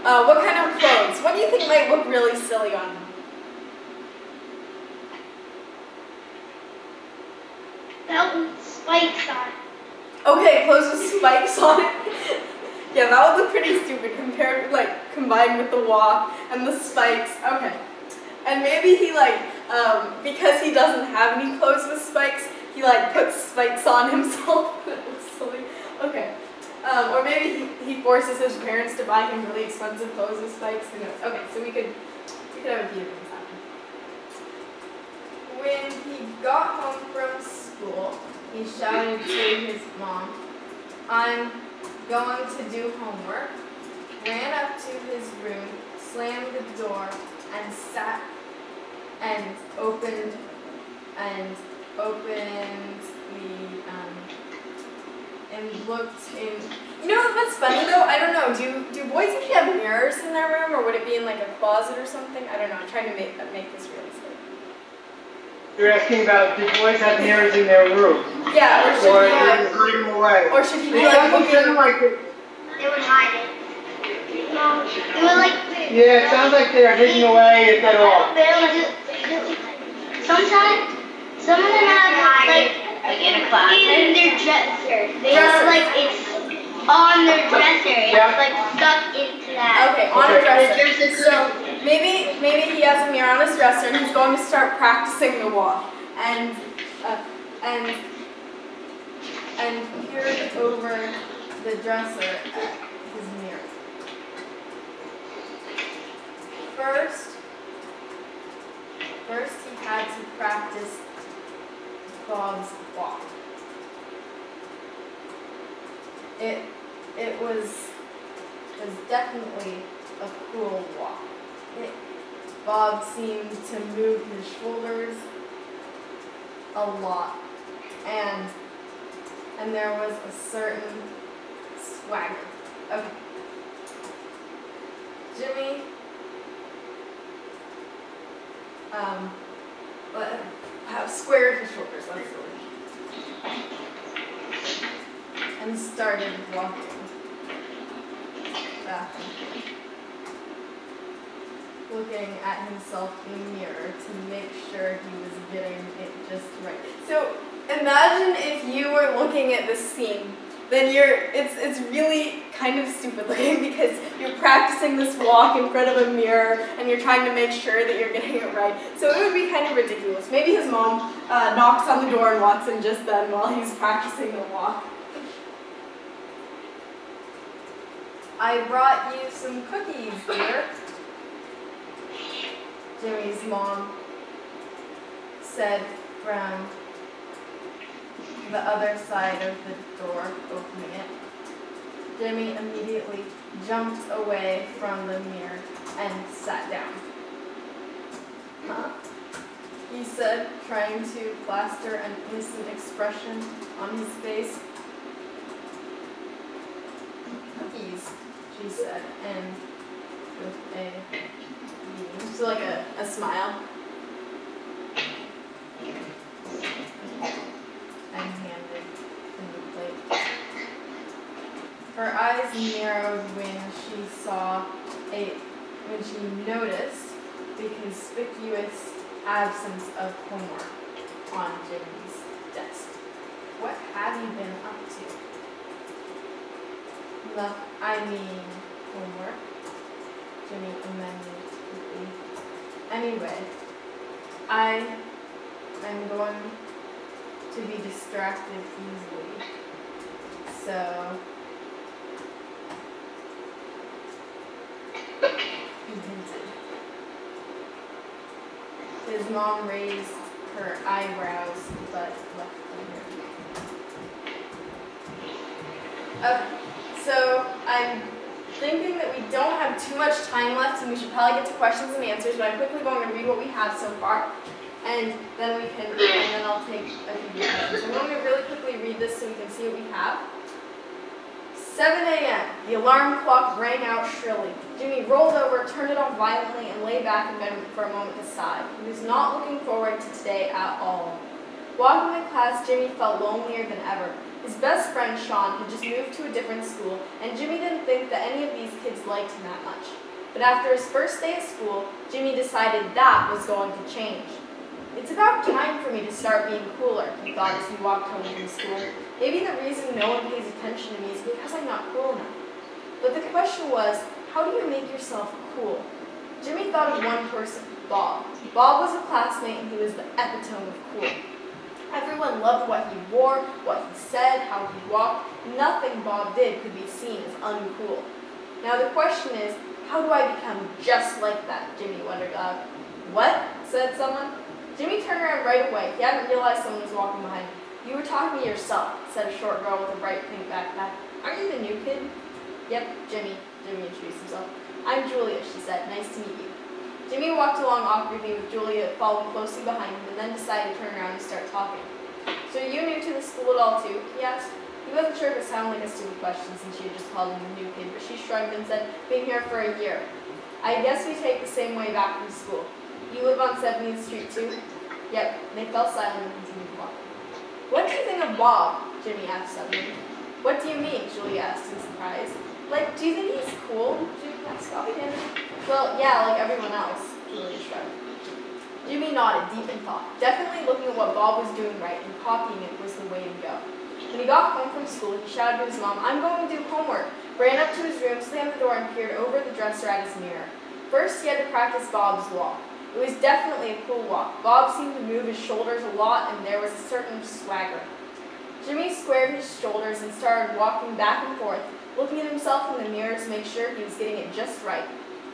What kind of clothes? What do you think might look really silly on him? Belt with spikes on it. Okay, clothes with spikes on it. Yeah, that would look pretty stupid compared, combined with the walk and the spikes. Okay. And maybe he, because he doesn't have any clothes with spikes, he, puts spikes on himself. That looks silly. Okay. Or maybe he forces his parents to buy him really expensive clothes with spikes. Who knows? Okay, so we could have a few things happen. When he got home from school, he shouted to his mom, "I'm going to do homework," ran up to his room, slammed the door, and sat and opened and looked in. You know what's funny though? I don't know. Do boys usually have mirrors in their room, or would it be in a closet or something? I don't know. I'm trying to make this really silly. You're asking about, do boys have mirrors in their room? Yeah, or should he hide them away? Or should he be looking like it? They would hide it. No, they would Yeah, it sounds like they're hidden away if at all. Sometimes, some of them have in a closet. in their dresser. They have it's on their dresser. It's stuck into that. Okay, on a dresser. So maybe he has a mirror on his dresser and he's going to start practicing the walk and peered over the dresser at his mirror. First he had to practice Bob's walk. It was definitely a cool walk. Bob seemed to move his shoulders a lot, and there was a certain swagger. Okay. Jimmy squared his shoulders, that's the word, and started walking back and forth, looking at himself in the mirror to make sure he was getting it just right. So imagine if you were looking at this scene, then it's really kind of stupid looking because you're practicing this walk in front of a mirror and you're trying to make sure that you're getting it right. So it would be kind of ridiculous. Maybe his mom knocks on the door and Watson just then while he's practicing the walk. "I brought you some cookies, dear," Jimmy's mom said from the other side of the door, opening it. Jimmy immediately jumped away from the mirror and sat down. "Huh?" he said, trying to plaster an innocent expression on his face. "Cookies," she said, and with so a smile. And handed him the plate. Her eyes narrowed when she noticed the conspicuous absence of homework on Jimmy's desk. "What have you been up to?" Homework," Jimmy amended quickly. "Anyway, I'm going to be distracted easily, so he hinted." His mom raised her eyebrows, but left them here. Okay, so I'm thinking that we don't have too much time left and we should probably get to questions and answers, but I'm quickly going to read what we have so far. And then I'll take a few questions. So I'm going to really quickly read this so we can see what we have. 7 a.m. The alarm clock rang out shrilly. Jimmy rolled over, turned it on violently, and lay back in bed for a moment to sigh. He was not looking forward to today at all. Walking to class, Jimmy felt lonelier than ever. His best friend, Sean, had just moved to a different school, and Jimmy didn't think that any of these kids liked him that much. But after his first day at school, Jimmy decided that was going to change. It's about time for me to start being cooler, he thought as he walked home from school. Maybe the reason no one pays attention to me is because I'm not cool enough. But the question was, how do you make yourself cool? Jimmy thought of one person, Bob. Bob was a classmate and he was the epitome of cool. Everyone loved what he wore, what he said, how he walked. Nothing Bob did could be seen as uncool. Now the question is, how do I become just like that? Jimmy wondered aloud. What? Said someone. Jimmy turned around right away. He hadn't realized someone was walking behind him. You were talking to yourself, said a short girl with a bright pink backpack. Aren't you the new kid? Yep, Jimmy. Jimmy introduced himself. I'm Julia, she said. Nice to meet you. Jimmy walked along awkwardly with Julia following closely behind him and then decided to turn around and start talking. So are you new to the school at all too? He asked. He wasn't sure if it sounded like a stupid question since she had just called him the new kid, but she shrugged and said, been here for a year. I guess we take the same way back from school. You live on 70th Street too? Yep. They fell silent and continued walking. What do you think of Bob? Jimmy asked suddenly. What do you mean? Julia asked in surprise. Like, do you think he's cool? Jimmy asked offhand. Well, yeah, like everyone else, Julia shrugged. Jimmy nodded, deep in thought. Definitely looking at what Bob was doing right and copying it was the way to go. When he got home from school, he shouted to his mom, I'm going to do homework, ran up to his room, slammed the door, and peered over the dresser at his mirror. First, he had to practice Bob's walk. It was definitely a cool walk. Bob seemed to move his shoulders a lot, and there was a certain swagger. Jimmy squared his shoulders and started walking back and forth, looking at himself in the mirror to make sure he was getting it just right.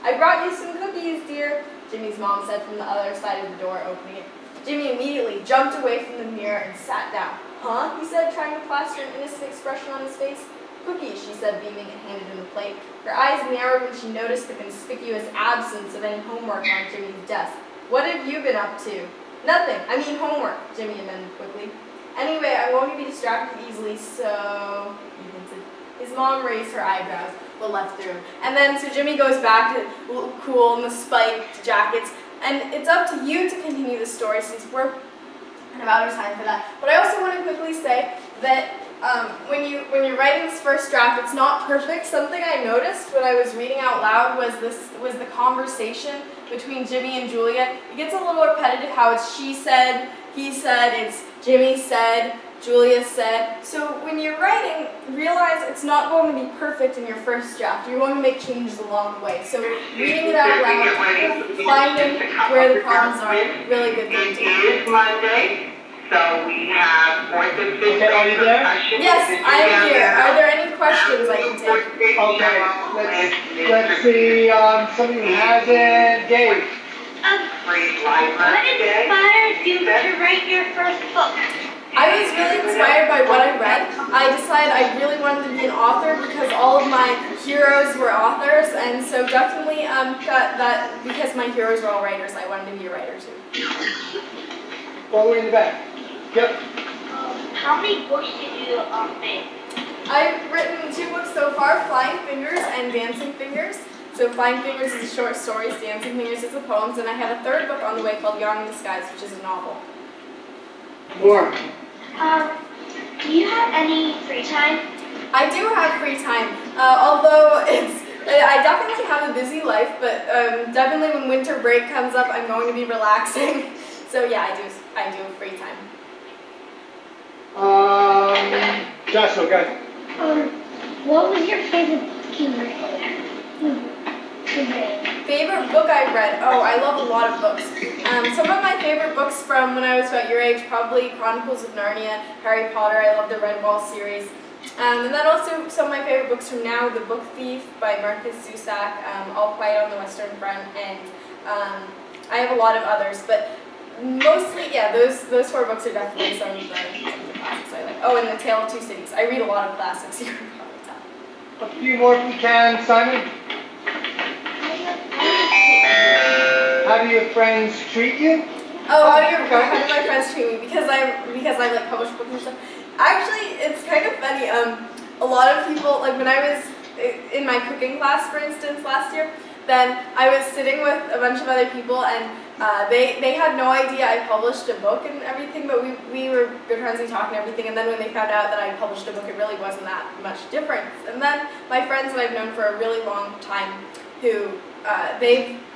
I brought you some cookies, dear, Jimmy's mom said from the other side of the door, opening it. Jimmy immediately jumped away from the mirror and sat down. Huh? He said, trying to plaster an innocent expression on his face. Cookies, she said, beaming, and handed him the plate. Her eyes narrowed when she noticed the conspicuous absence of any homework on Jimmy's desk. What have you been up to? Nothing. I mean homework, Jimmy amended quickly. Anyway, I'm going to be distracted easily, so... he hinted. His mom raised her eyebrows, but left the room. And then, so Jimmy goes back to look cool in the spiked jackets. And it's up to you to continue the story since we're about out of time for that. But I also want to quickly say that when you're writing this first draft, it's not perfect. Something I noticed when I was reading out loud was the conversation between Jimmy and Julia. It gets a little repetitive how it's she said, he said, it's Jimmy said, Julia said. So when you're writing, realize it's not going to be perfect in your first draft. You're going to make changes along the way. So reading it out loud, finding where the problems are, really good thing to do. It is Monday, so we have more than 15 Okay, are you there? questions. Yes, I am here. Are there any questions I can take? Okay, let's see, somebody who hasn't, Dave. What inspired you to write your first book? I was really inspired by what I read. I decided I really wanted to be an author because all of my heroes were authors, and so definitely got that because my heroes were all writers, I wanted to be a writer too. All the way in the back. Yep. How many books did you make? I've written 2 books so far, Flying Fingers and Dancing Fingers. So Flying Fingers is short stories, Dancing Fingers is the poems, and I have a 3rd book on the way called Yarn in Disguise, which is a novel. More. Do you have any free time? I do have free time, although I definitely have a busy life, but definitely when winter break comes up, I'm going to be relaxing. So yeah, I do have free time. Joshua, go ahead. What was your favorite book you read? Favorite book I've read? Oh, I love a lot of books. Some of my favorite books from when I was about your age, probably Chronicles of Narnia, Harry Potter, I love the Redwall series. And then also some of my favorite books from now, The Book Thief by Marcus Zusak, All Quiet on the Western Front, and I have a lot of others, but mostly, yeah, those 4 books are definitely some of the classics I like. Oh, and The Tale of Two Cities. I read a lot of classics. You can probably tell. A few more if we can. Simon? How do your friends treat you? Oh, how do my friends treat me? Because I like publish books and stuff. Actually, it's kind of funny. A lot of people, like when I was in my cooking class, for instance, last year, then I was sitting with a bunch of other people, and they had no idea I published a book and everything, but we were good friends, we talked and everything, and then when they found out that I published a book, it really wasn't that much difference. And then my friends that I've known for a really long time, who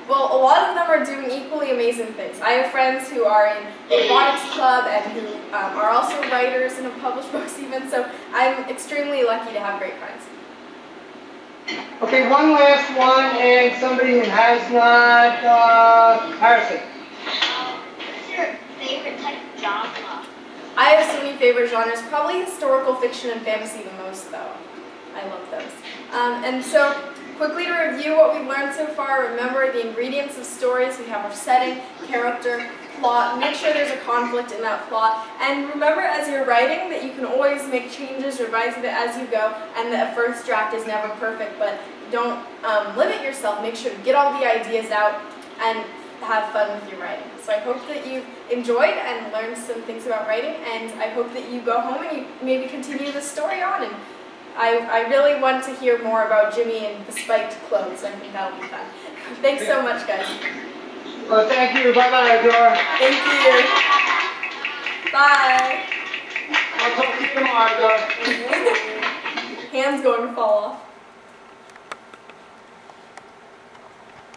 a lot of them are doing equally amazing things. I have friends who are in the robotics club and who are also writers and have published books even, so I'm extremely lucky to have great friends. Okay, one last one, and somebody who has not, Harrison. What's your favorite type of genre? I have so many favorite genres, probably historical fiction and fantasy the most though. I love those. And so, quickly to review what we've learned so far, remember the ingredients of stories. We have our setting, character, plot. Make sure there's a conflict in that plot. And remember as you're writing that you can always make changes, revise it as you go, and that a first draft is never perfect, but don't limit yourself. Make sure to get all the ideas out and have fun with your writing. So I hope that you've enjoyed and learned some things about writing, and I hope that you go home and you maybe continue the story on. And I really want to hear more about Jimmy and the spiked clothes. I think that'll be fun. Thanks so much, guys. Well, thank you. Bye-bye, Dora. Thank you. Bye. I'll talk to you tomorrow, Dora. Hand's going to fall off.